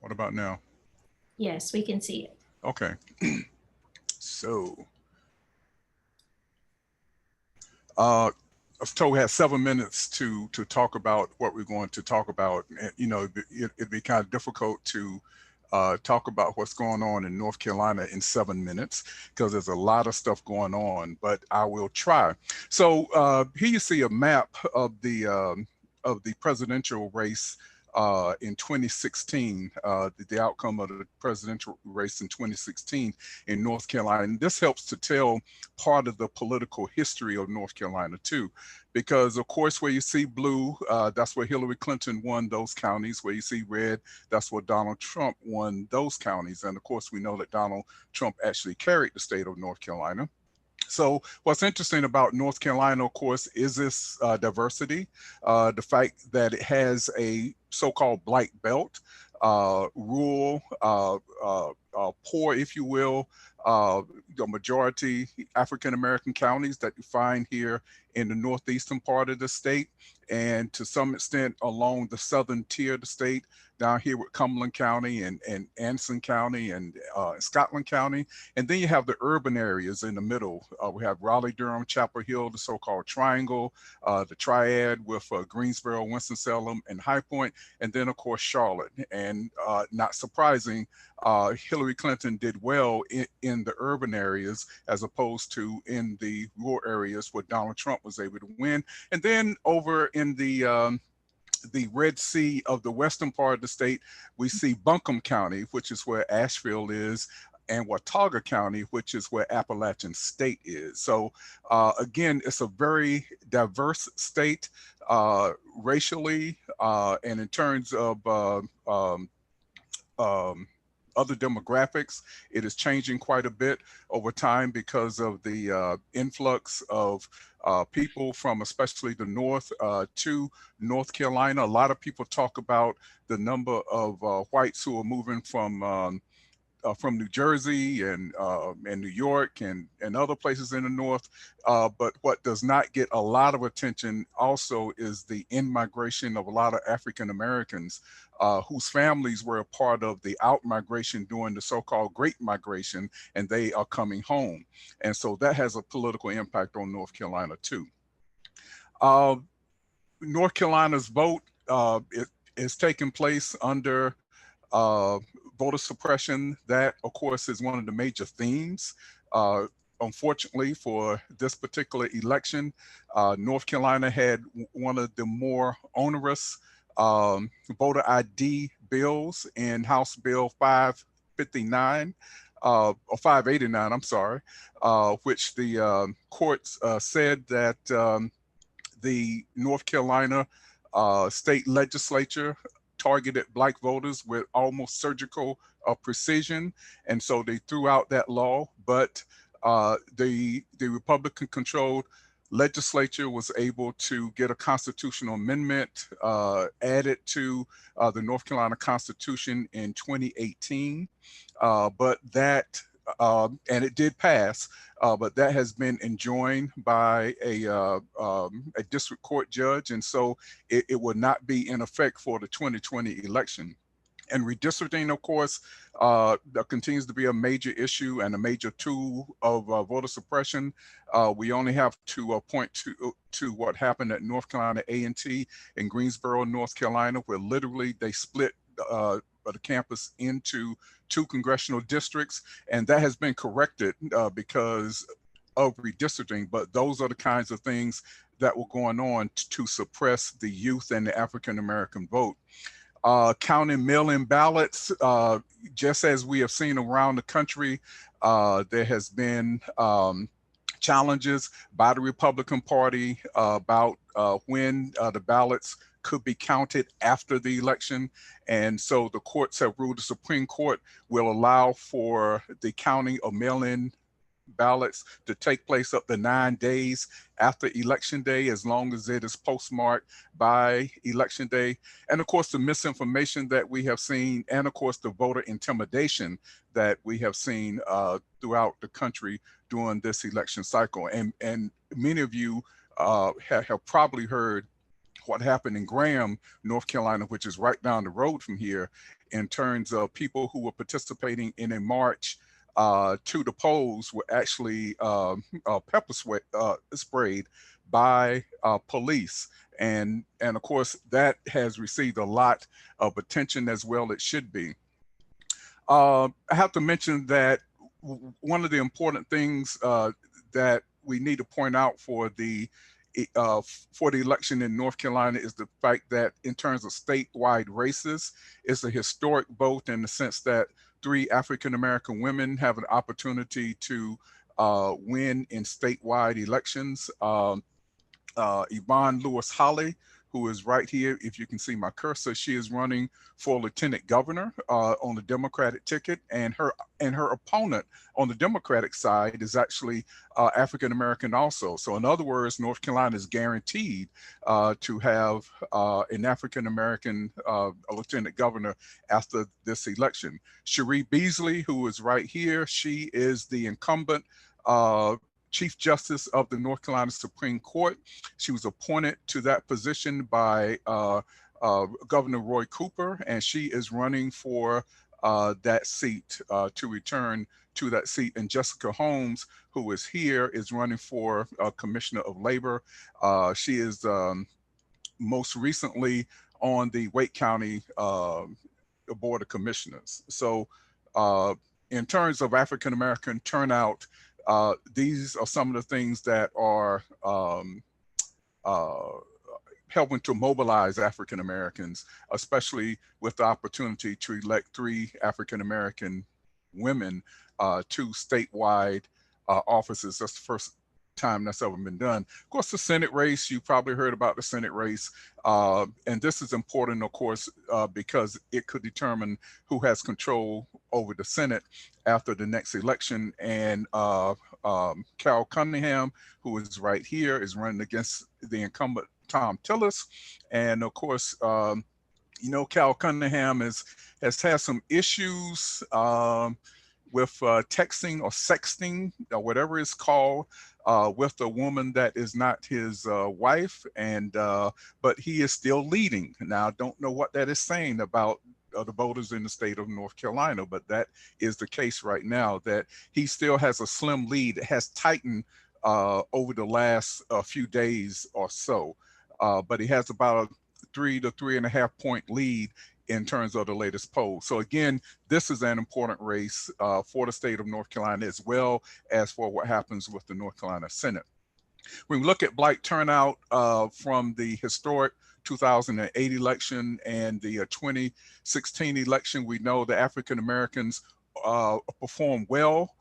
What about now? Yes, we can see it. Okay. So, uh, I was told we had 7 minutes to talk about what we're going to talk about. And, it'd be kind of difficult to talk about what's going on in North Carolina in 7 minutes because there's a lot of stuff going on. But I will try. So here you see a map of the presidential race in 2016, the outcome of the presidential race in 2016 in North Carolina. And this helps to tell part of the political history of North Carolina too, because of course where you see blue, that's where Hillary Clinton won those counties. Where you see red, that's where Donald Trump won those counties. And of course we know that Donald Trump actually carried the state of North Carolina. So what's interesting about North Carolina, of course, is this diversity, the fact that it has a so-called black belt, rural, poor, if you will, the majority African American counties that you find here in the northeastern part of the state, and to some extent along the southern tier of the state, down here with Cumberland County and Anson County and Scotland County. And then you have the urban areas in the middle. We have Raleigh, Durham, Chapel Hill, the so-called triangle, the triad with Greensboro, Winston-Salem, and High Point, and then of course Charlotte. And not surprising, Hillary Clinton did well in the urban areas as opposed to in the rural areas where Donald Trump was able to win. And then over in the Red Sea of the western part of the state, we see Buncombe County, which is where Asheville is, and Watauga County, which is where Appalachian State is. So again, it's a very diverse state racially and in terms of um, other demographics. It is changing quite a bit over time because of the influx of people from especially the north to North Carolina. A lot of people talk about the number of whites who are moving from New Jersey and New York and other places in the north. But what does not get a lot of attention also is the in-migration of a lot of African Americans whose families were a part of the out-migration during the so-called Great Migration, and they are coming home. And so that has a political impact on North Carolina too. Uh, North Carolina's vote is taking place under uh, voter suppression. That, of course, is one of the major themes. Uh, Unfortunately, for this particular election, North Carolina had one of the more onerous voter ID bills in House Bill 559. Or 589, I'm sorry, which the courts said that the North Carolina state legislature targeted black voters with almost surgical precision, and so they threw out that law. But the Republican-controlled legislature was able to get a constitutional amendment added to the North Carolina Constitution in 2018, but that and it did pass, but that has been enjoined by a district court judge, and so it will not be in effect for the 2020 election. And redistricting, of course, that continues to be a major issue and a major tool of voter suppression. We only have to point to what happened at North Carolina A&T in Greensboro, North Carolina, where literally they split the campus into two congressional districts, and that has been corrected because of redistricting. But those are the kinds of things that were going on to suppress the youth and the African American vote. Counting mail-in ballots, just as we have seen around the country, there has been challenges by the Republican Party about when the ballots could be counted after the election. And so the courts have ruled, the Supreme Court will allow for the counting of mail-in ballots to take place up to 9 days after election day, as long as it is postmarked by election day. And of course, the misinformation that we have seen, and of course, the voter intimidation that we have seen throughout the country during this election cycle. And many of you have probably heard what happened in Graham, North Carolina, which is right down the road from here, in terms of people who were participating in a march to the polls were actually sprayed by police. And of course, that has received a lot of attention, as well it should be. I have to mention that one of the important things that we need to point out for the election in North Carolina is the fact that in terms of statewide races, it's a historic vote in the sense that 3 African American women have an opportunity to win in statewide elections. Yvonne Lewis Holly, who is right here. If you can see my cursor, she is running for lieutenant governor on the Democratic ticket, and her opponent on the Democratic side is actually African American also. So in other words, North Carolina is guaranteed to have an African American lieutenant governor after this election. Cherie Beasley, who is right here, she is the incumbent Chief Justice of the North Carolina Supreme Court. She was appointed to that position by Governor Roy Cooper, and she is running for that seat to return to that seat. And Jessica Holmes, who is here, is running for Commissioner of Labor. She is most recently on the Wake County Board of Commissioners. So in terms of African American turnout, these are some of the things that are helping to mobilize African Americans, especially with the opportunity to elect 3 African American women to statewide offices. That's the first time that's ever been done. Of course, the Senate race, you probably heard about the Senate race. And this is important, of course, because it could determine who has control over the Senate after the next election. And Carol Cunningham, who is right here, is running against the incumbent Tom Tillis. And of course, Carol Cunningham has had some issues with texting or sexting or whatever it's called with a woman that is not his wife, and but he is still leading. Now, I don't know what that is saying about the voters in the state of North Carolina, but that is the case right now, that he still has a slim lead. It has tightened over the last few days or so, but he has about a 3 to 3.5 point lead in terms of the latest poll. So again, this is an important race for the state of North Carolina, as well as for what happens with the North Carolina Senate. When we look at Black turnout from the historic 2008 election and the 2016 election, we know the African Americans performed well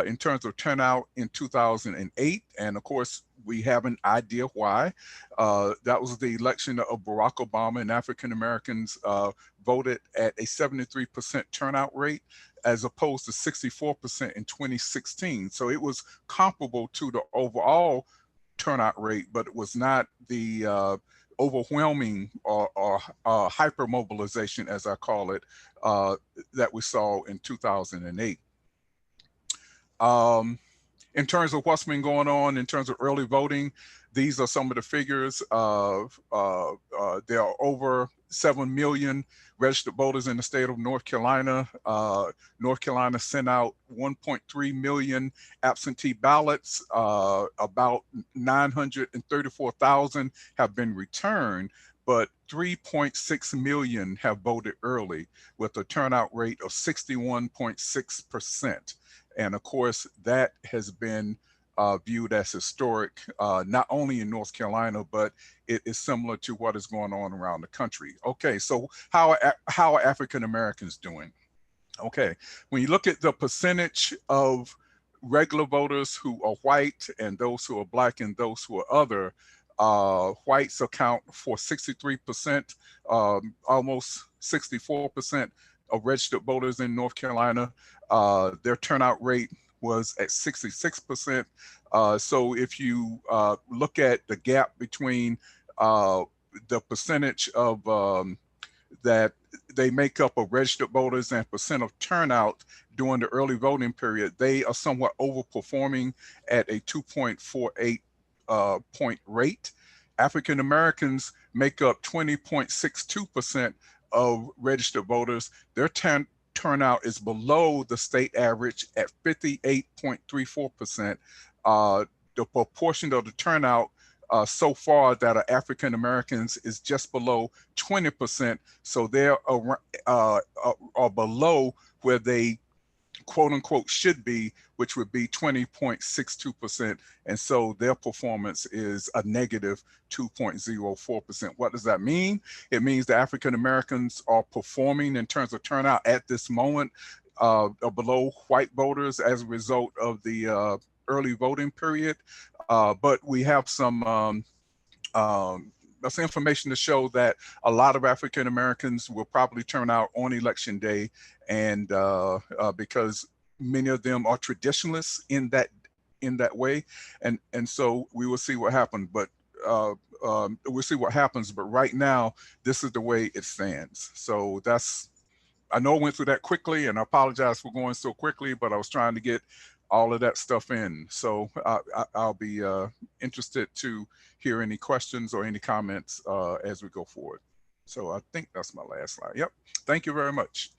in terms of turnout in 2008. And of course, we have an idea why. That was the election of Barack Obama, and African Americans voted at a 73% turnout rate, as opposed to 64% in 2016. So it was comparable to the overall turnout rate, but it was not the overwhelming or hyper mobilization, as I call it, that we saw in 2008. In terms of what's been going on in terms of early voting, these are some of the figures. There are over 7 million registered voters in the state of North Carolina. North Carolina sent out 1.3 million absentee ballots. About 934,000 have been returned, but 3.6 million have voted early, with a turnout rate of 61.6%. And of course, that has been viewed as historic, not only in North Carolina, but it is similar to what is going on around the country. Okay, so how are African Americans doing? Okay, when you look at the percentage of regular voters who are white and those who are Black and those who are other, whites account for 63%, almost 64% of registered voters in North Carolina. Their turnout rate was at 66%. So if you look at the gap between the percentage of that they make up of registered voters and percent of turnout during the early voting period, they are somewhat overperforming at a 2.48 point rate. African Americans make up 20.62% of registered voters. Their turnout is below the state average at 58.34%. The proportion of the turnout so far that are African Americans is just below 20%. So they're are below where they quote unquote should be, which would be 20.62%. And so their performance is a negative 2.04%. What does that mean? It means the African Americans are performing in terms of turnout at this moment below white voters as a result of the early voting period. But we have some information to show that a lot of African Americans will probably turn out on election day, and because many of them are traditionalists in that way, and so we will see what happens. But we'll see what happens. But right now, this is the way it stands. So that's, I know I went through that quickly, and I apologize for going so quickly, but I was trying to get all of that stuff in. So I'll be interested to hear any questions or any comments as we go forward. So I think that's my last slide. Yep. Thank you very much.